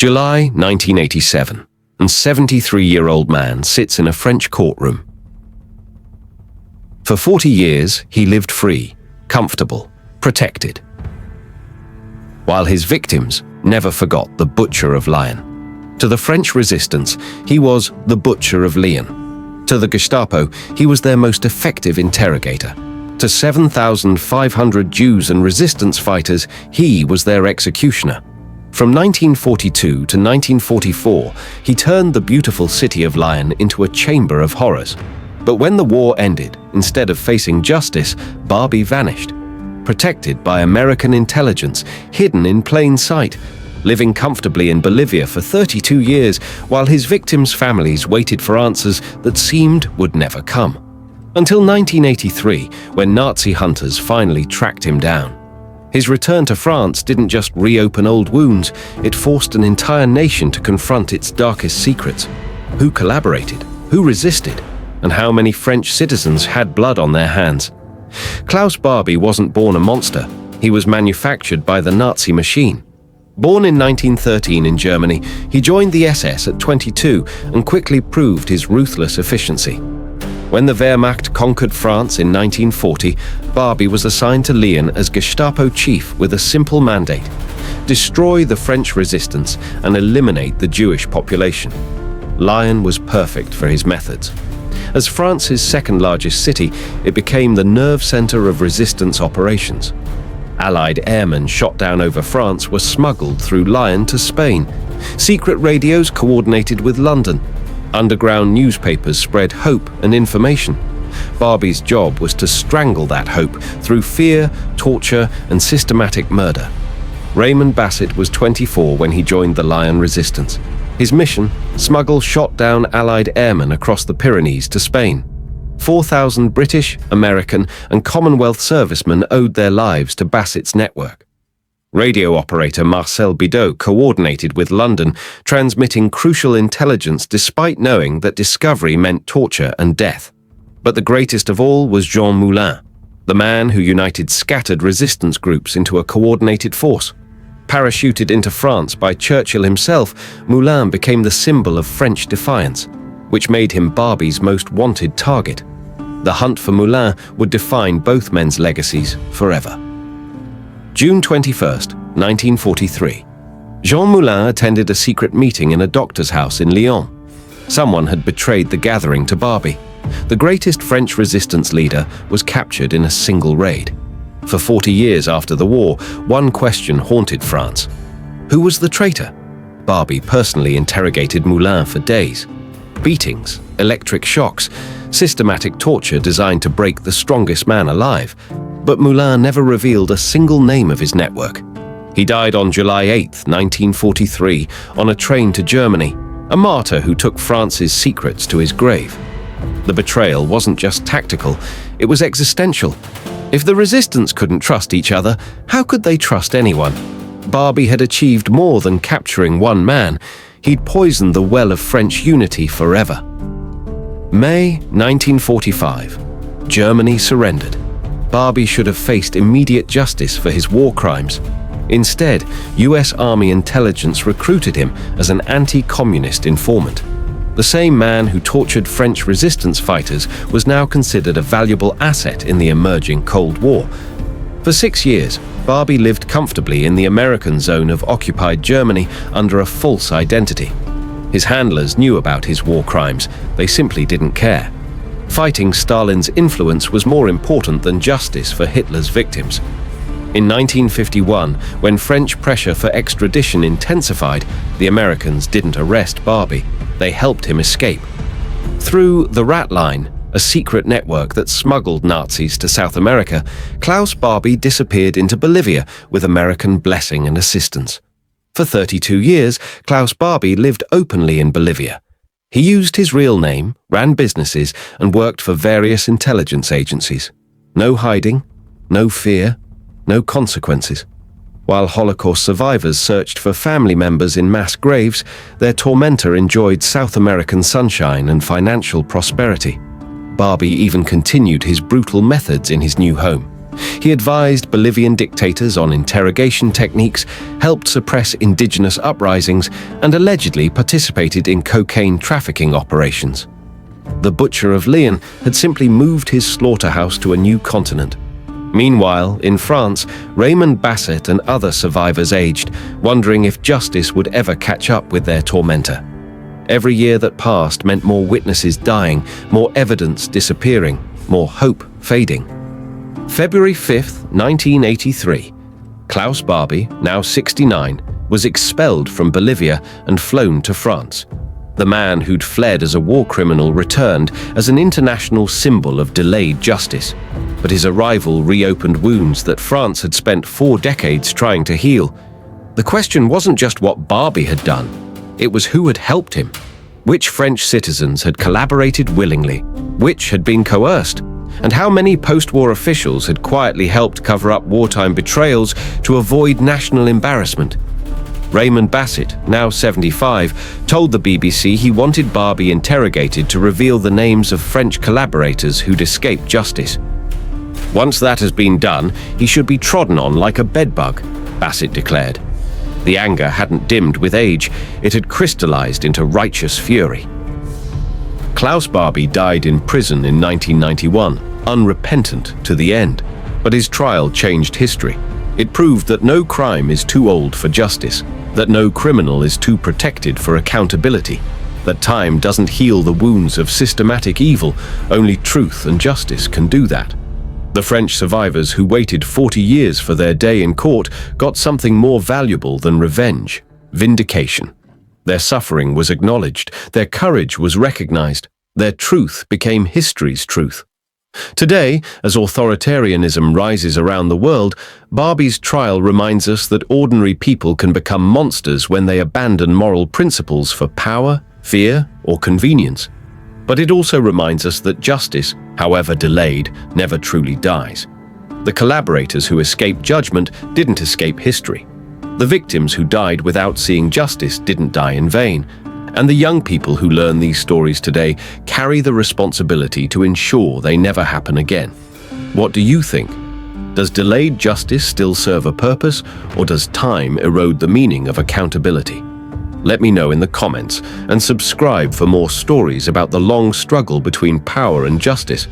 July 1987, and 73-year-old man sits in a French courtroom. For 40 years, he lived free, comfortable, protected. While his victims never forgot the Butcher of Lyon. To the French resistance, he was the Butcher of Lyon. To the Gestapo, he was their most effective interrogator. To 7,500 Jews and resistance fighters, he was their executioner. From 1942 to 1944, he turned the beautiful city of Lyon into a chamber of horrors. But when the war ended, instead of facing justice, Barbie vanished. Protected by American intelligence, hidden in plain sight, living comfortably in Bolivia for 32 years, while his victims' families waited for answers that seemed would never come. Until 1983, when Nazi hunters finally tracked him down. His return to France didn't just reopen old wounds, it forced an entire nation to confront its darkest secrets. Who collaborated? Who resisted? And how many French citizens had blood on their hands? Klaus Barbie wasn't born a monster. He was manufactured by the Nazi machine. Born in 1913 in Germany, he joined the SS at 22 and quickly proved his ruthless efficiency. When the Wehrmacht conquered France in 1940, Barbie was assigned to Lyon as Gestapo chief with a simple mandate: destroy the French resistance and eliminate the Jewish population. Lyon was perfect for his methods. As France's second-largest city, it became the nerve center of resistance operations. Allied airmen shot down over France were smuggled through Lyon to Spain. Secret radios coordinated with London. Underground newspapers spread hope and information. Barbie's job was to strangle that hope through fear, torture, and systematic murder. Raymond Bassett was 24 when he joined the Lyon resistance. His mission: smuggle shot-down Allied airmen across the Pyrenees to Spain. 4,000 British, American, and Commonwealth servicemen owed their lives to Bassett's network. Radio operator Marcel Bidot coordinated with London, transmitting crucial intelligence despite knowing that discovery meant torture and death. But the greatest of all was Jean Moulin, the man who united scattered resistance groups into a coordinated force. Parachuted into France by Churchill himself, Moulin became the symbol of French defiance, which made him Barbie's most wanted target. The hunt for Moulin would define both men's legacies forever. June 21, 1943. Jean Moulin attended a secret meeting in a doctor's house in Lyon. Someone had betrayed the gathering to Barbie. The greatest French resistance leader was captured in a single raid. For 40 years after the war, one question haunted France. Who was the traitor? Barbie personally interrogated Moulin for days. Beatings, electric shocks, systematic torture designed to break the strongest man alive. But Moulin never revealed a single name of his network. He died on July 8, 1943, on a train to Germany, a martyr who took France's secrets to his grave. The betrayal wasn't just tactical, it was existential. If the resistance couldn't trust each other, how could they trust anyone? Barbie had achieved more than capturing one man. He'd poisoned the well of French unity forever. May 1945. Germany surrendered. Barbie should have faced immediate justice for his war crimes. Instead, US Army intelligence recruited him as an anti-communist informant. The same man who tortured French resistance fighters was now considered a valuable asset in the emerging Cold War. For 6 years, Barbie lived comfortably in the American zone of occupied Germany under a false identity. His handlers knew about his war crimes, they simply didn't care. Fighting Stalin's influence was more important than justice for Hitler's victims. In 1951, when French pressure for extradition intensified, the Americans didn't arrest Barbie. They helped him escape. Through the Rat Line, a secret network that smuggled Nazis to South America, Klaus Barbie disappeared into Bolivia with American blessing and assistance. For 32 years, Klaus Barbie lived openly in Bolivia. He used his real name, ran businesses, and worked for various intelligence agencies. No hiding, no fear, no consequences. While Holocaust survivors searched for family members in mass graves, their tormentor enjoyed South American sunshine and financial prosperity. Barbie even continued his brutal methods in his new home. He advised Bolivian dictators on interrogation techniques, helped suppress indigenous uprisings, and allegedly participated in cocaine trafficking operations. The Butcher of Lyon had simply moved his slaughterhouse to a new continent. Meanwhile, in France, Raymond Basset and other survivors aged, wondering if justice would ever catch up with their tormentor. Every year that passed meant more witnesses dying, more evidence disappearing, more hope fading. February 5th, 1983. Klaus Barbie, now 69, was expelled from Bolivia and flown to France. The man who'd fled as a war criminal returned as an international symbol of delayed justice. But his arrival reopened wounds that France had spent 4 decades trying to heal. The question wasn't just what Barbie had done, it was who had helped him. Which French citizens had collaborated willingly, which had been coerced, and how many post-war officials had quietly helped cover up wartime betrayals to avoid national embarrassment. Raymond Basset, now 75, told the BBC he wanted Barbie interrogated to reveal the names of French collaborators who'd escaped justice. Once that has been done, he should be trodden on like a bedbug, Basset declared. The anger hadn't dimmed with age, it had crystallized into righteous fury. Klaus Barbie died in prison in 1991, unrepentant to the end. But his trial changed history. It proved that no crime is too old for justice, that no criminal is too protected for accountability, that time doesn't heal the wounds of systematic evil, only truth and justice can do that. The French survivors who waited 40 years for their day in court got something more valuable than revenge: vindication. Their suffering was acknowledged, their courage was recognized, their truth became history's truth. Today, as authoritarianism rises around the world, Barbie's trial reminds us that ordinary people can become monsters when they abandon moral principles for power, fear, or convenience. But it also reminds us that justice, however delayed, never truly dies. The collaborators who escaped judgment didn't escape history. The victims who died without seeing justice didn't die in vain. And the young people who learn these stories today carry the responsibility to ensure they never happen again. What do you think? Does delayed justice still serve a purpose, or does time erode the meaning of accountability? Let me know in the comments, and subscribe for more stories about the long struggle between power and justice.